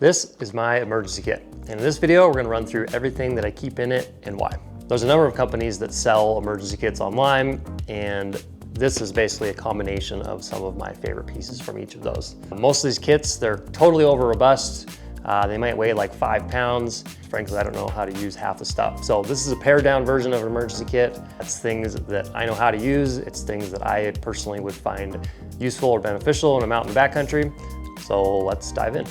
This is my emergency kit. And in this video, we're gonna run through everything that I keep in it and why. There's a number of companies that sell emergency kits online, and this is basically a combination of some of my favorite pieces from each of those. Most of these kits, they're totally over robust. They might weigh like 5 pounds. Frankly, I don't know how to use half the stuff. So this is a pared down version of an emergency kit. It's things that I know how to use. It's things that I personally would find useful or beneficial when I'm out in the backcountry. So let's dive in.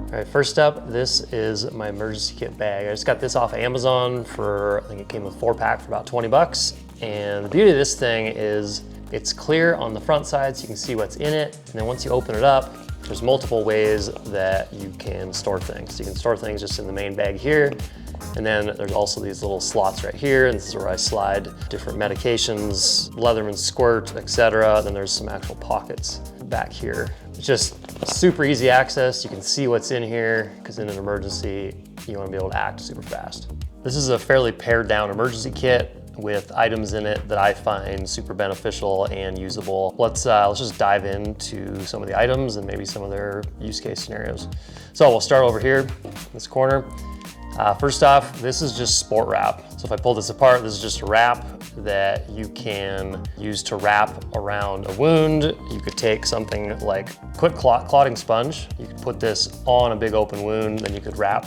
All right, first up, this is my emergency kit bag. I just got this off of Amazon for, I think it came with 4-pack for about 20 bucks. And the beauty of this thing is it's clear on the front side so you can see what's in it. And then once you open it up, there's multiple ways that you can store things. So you can store things just in the main bag here. And then there's also these little slots right here. And this is where I slide different medications, Leatherman Squirt, etc. Then there's some actual pockets back here. It's just super easy access. You can see what's in here because in an emergency, you want to be able to act super fast. This is a fairly pared down emergency kit with items in it that I find super beneficial and usable. Let's just dive into some of the items and maybe some of their use case scenarios. So we'll start over here, this corner. First off, this is just sport wrap. So if I pull this apart, this is just a wrap that you can use to wrap around a wound. You could take something like Quik clotting sponge. You could put this on a big open wound, then you could wrap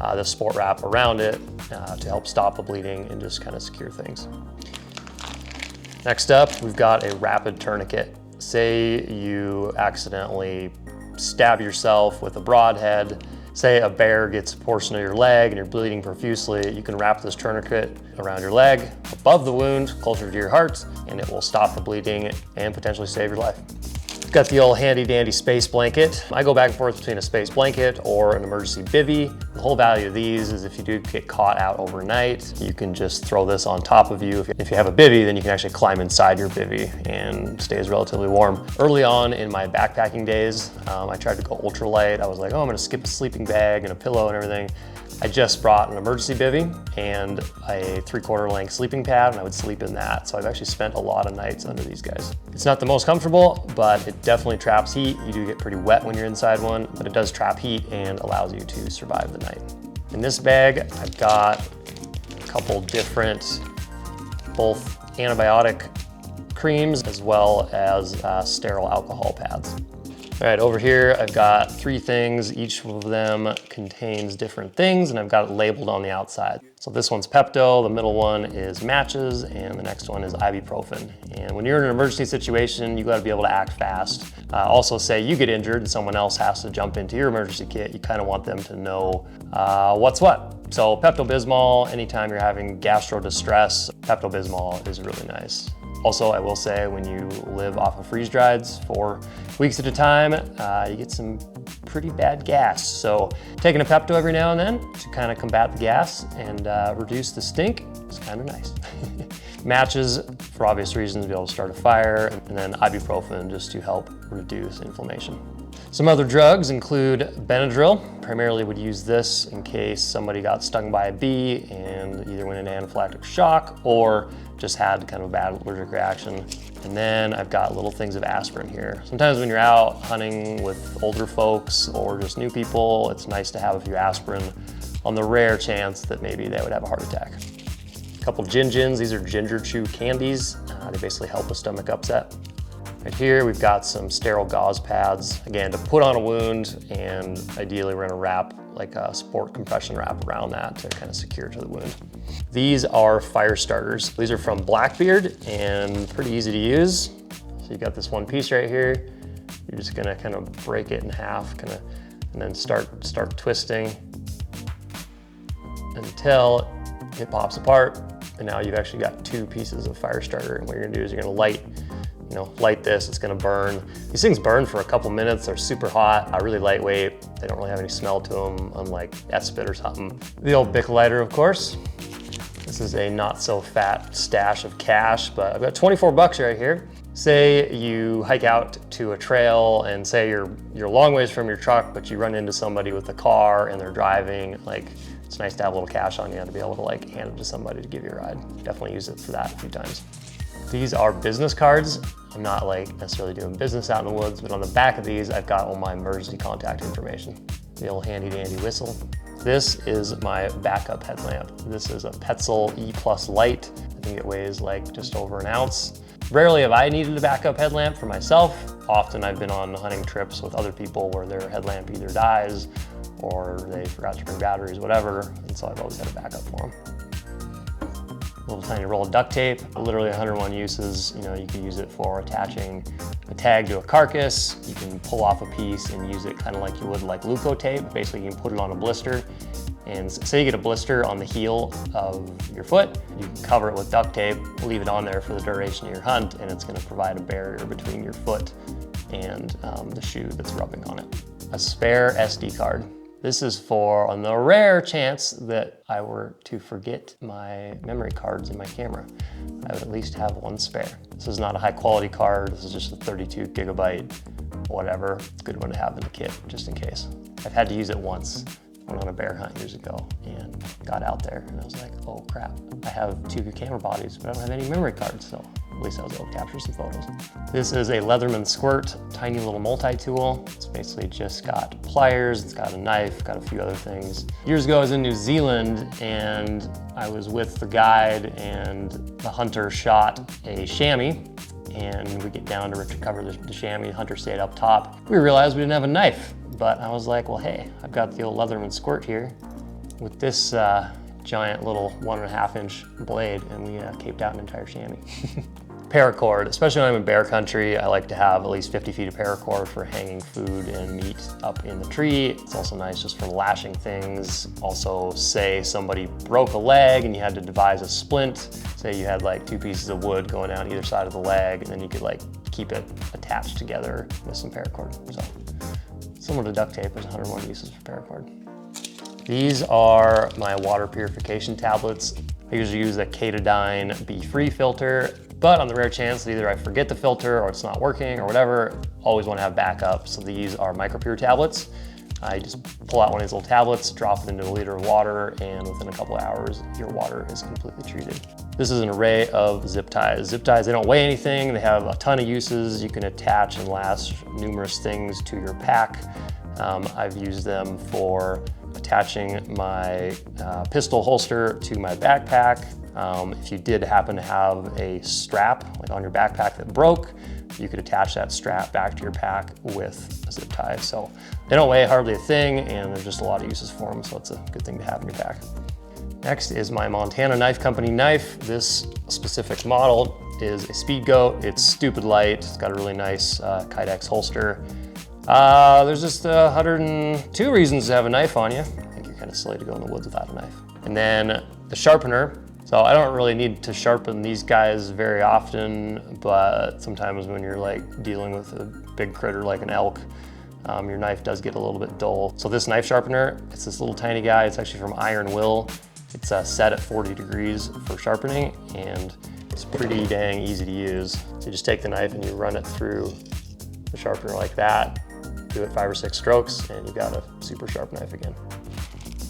the sport wrap around it to help stop the bleeding and just kind of secure things. Next up, we've got a rapid tourniquet. Say you accidentally stab yourself with a broadhead. Say a bear gets a portion of your leg and you're bleeding profusely, you can wrap this tourniquet around your leg, above the wound, closer to your heart, and it will stop the bleeding and potentially save your life. Got the old handy dandy space blanket. I go back and forth between a space blanket or an emergency bivvy. The whole value of these is if you do get caught out overnight, you can just throw this on top of you. If you have a bivvy, then you can actually climb inside your bivvy and stays relatively warm. Early on in my backpacking days, I tried to go ultralight. I was like, oh, I'm gonna skip a sleeping bag and a pillow and everything. I just brought an emergency bivvy and a 3/4 length sleeping pad, and I would sleep in that. So I've actually spent a lot of nights under these guys. It's not the most comfortable, but it definitely traps heat. You do get pretty wet when you're inside one, but it does trap heat and allows you to survive the night. In this bag, I've got a couple different, both antibiotic creams as well as sterile alcohol pads. All right, over here, I've got 3 things. Each of them contains different things, and I've got it labeled on the outside. So this one's Pepto, the middle one is matches, and the next one is ibuprofen. And when you're in an emergency situation, you gotta be able to act fast. Also, say you get injured and someone else has to jump into your emergency kit, you kinda want them to know what's what. So Pepto-Bismol, anytime you're having gastro distress, Pepto-Bismol is really nice. Also, I will say when you live off of freeze-drieds for weeks at a time, you get some pretty bad gas. So taking a Pepto every now and then to kind of combat the gas and reduce the stink is kind of nice. Matches, for obvious reasons, to be able to start a fire, and then ibuprofen just to help reduce inflammation. Some other drugs include Benadryl. Primarily would use this in case somebody got stung by a bee and either went into anaphylactic shock or just had kind of a bad allergic reaction. And then I've got little things of aspirin here. Sometimes when you're out hunting with older folks or just new people, it's nice to have a few aspirin on the rare chance that maybe they would have a heart attack. A couple Gin-Gins, these are ginger chew candies. They basically help with stomach upset. Right here, we've got some sterile gauze pads, again, to put on a wound, and ideally we're gonna wrap like a sport compression wrap around that to kind of secure to the wound. These are Firestarters. These are from Blackbeard and pretty easy to use. So you got this one piece right here. You're just gonna kind of break it in half, and then start twisting until it pops apart. And now you've actually got 2 pieces of Firestarter. And what you're gonna do is you're gonna light this, it's gonna burn. These things burn for a couple minutes, they're super hot, really lightweight. They don't really have any smell to them, unlike Espit or something. The old Bic lighter, of course. This is a not so fat stash of cash, but I've got 24 bucks right here. Say you hike out to a trail and say you're a long ways from your truck, but you run into somebody with a car and they're driving like It's nice to have a little cash on you to be able to like hand it to somebody to give you a ride. Definitely use it for that a few times. These are business cards. I'm not like necessarily doing business out in the woods, but on the back of these, I've got all my emergency contact information. The old handy dandy whistle. This is my backup headlamp. This is a Petzel E+Lite. I think it weighs like just over an ounce. Rarely have I needed a backup headlamp for myself. Often I've been on hunting trips with other people where their headlamp either dies or they forgot to bring batteries, whatever, and so I've always had a backup for them. Little tiny roll of duct tape, literally 101 uses. You know, you can use it for attaching a tag to a carcass. You can pull off a piece and use it kind of like you would like Luco tape. Basically, you can put it on a blister. And say you get a blister on the heel of your foot, you can cover it with duct tape, leave it on there for the duration of your hunt, and it's gonna provide a barrier between your foot and the shoe that's rubbing on it. A spare SD card. This is for on the rare chance that I were to forget my memory cards in my camera. I would at least have one spare. This is not a high quality card. This is just a 32 gigabyte, whatever. It's a good one to have in the kit, just in case. I've had to use it once. I went on a bear hunt years ago and got out there and I was like, oh crap. I have 2 camera bodies, but I don't have any memory cards, so at least I was able to capture some photos. This is a Leatherman Squirt, tiny little multi-tool. It's basically just got pliers, it's got a knife, got a few other things. Years ago I was in New Zealand and I was with the guide and the hunter shot a chamois and we get down to recover the chamois. The hunter stayed up top. We realized we didn't have a knife, but I was like, well, hey, I've got the old Leatherman Squirt here with this giant little 1.5 inch blade, and we caped out an entire chamois. Paracord, especially when I'm in bear country, I like to have at least 50 feet of paracord for hanging food and meat up in the tree. It's also nice just for lashing things. Also, say somebody broke a leg and you had to devise a splint. Say you had like 2 pieces of wood going down either side of the leg, and then you could like keep it attached together with some paracord. So, similar to duct tape, there's 101 uses for paracord. These are my water purification tablets. I usually use a Katadyn Be-Free filter, but on the rare chance that either I forget the filter or it's not working or whatever, always want to have backup. So these are Micropur tablets. I just pull out one of these little tablets, drop it into a liter of water, and within a couple of hours, your water is completely treated. This is an array of zip ties. Zip ties, they don't weigh anything. They have a ton of uses. You can attach and lash numerous things to your pack. I've used them for attaching my pistol holster to my backpack. If you did happen to have a strap like on your backpack that broke, you could attach that strap back to your pack with a zip tie. So they don't weigh hardly a thing, and there's just a lot of uses for them, so it's a good thing to have in your pack. Next is my Montana Knife Company knife. This specific model is a Speed Goat. It's stupid light. It's got a really nice Kydex holster. There's just 102 reasons to have a knife on you. I think you're kind of silly to go in the woods without a knife. And then the sharpener. So I don't really need to sharpen these guys very often, but sometimes when you're like dealing with a big critter like an elk, your knife does get a little bit dull. So this knife sharpener, it's this little tiny guy. It's actually from Iron Will. It's set at 40 degrees for sharpening, and it's pretty dang easy to use. So you just take the knife and you run it through the sharpener like that, do it 5 or 6 strokes, and you've got a super sharp knife again.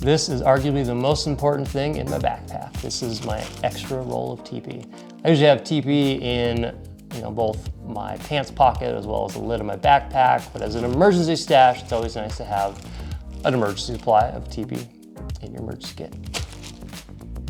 This is arguably the most important thing in my backpack. This is my extra roll of TP. I usually have TP in both my pants pocket as well as the lid of my backpack, but as an emergency stash, it's always nice to have an emergency supply of TP in your emergency kit.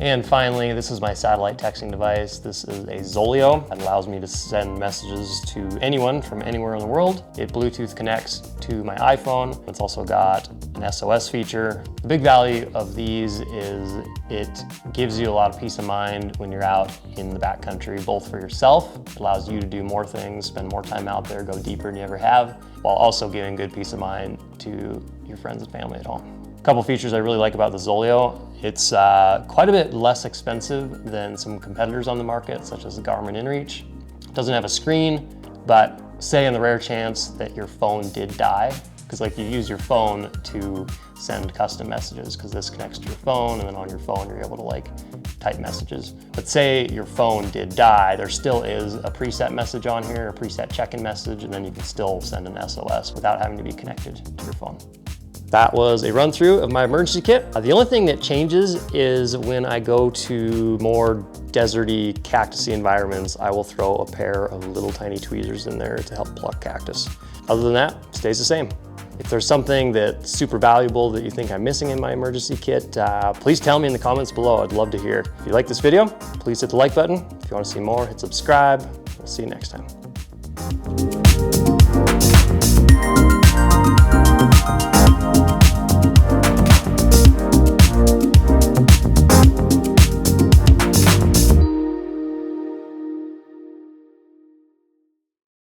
And finally, this is my satellite texting device. This is a Zoleo. It allows me to send messages to anyone from anywhere in the world. It Bluetooth connects to my iPhone. It's also got an SOS feature. The big value of these is it gives you a lot of peace of mind when you're out in the backcountry, both for yourself. It allows you to do more things, spend more time out there, go deeper than you ever have, while also giving good peace of mind to your friends and family at home. A couple features I really like about the Zoleo. It's quite a bit less expensive than some competitors on the market, such as the Garmin InReach. It doesn't have a screen, but say in the rare chance that your phone did die, because like you use your phone to send custom messages, because this connects to your phone, and then on your phone you're able to like type messages. But say your phone did die, there still is a preset message on here, a preset check-in message, and then you can still send an SOS without having to be connected to your phone. That was a run through of my emergency kit. The only thing that changes is when I go to more deserty, cactusy environments, I will throw a pair of little tiny tweezers in there to help pluck cactus. Other than that, it stays the same. If there's something that's super valuable that you think I'm missing in my emergency kit, please tell me in the comments below. I'd love to hear. If you like this video, please hit the like button. If you want to see more, hit subscribe. We'll see you next time.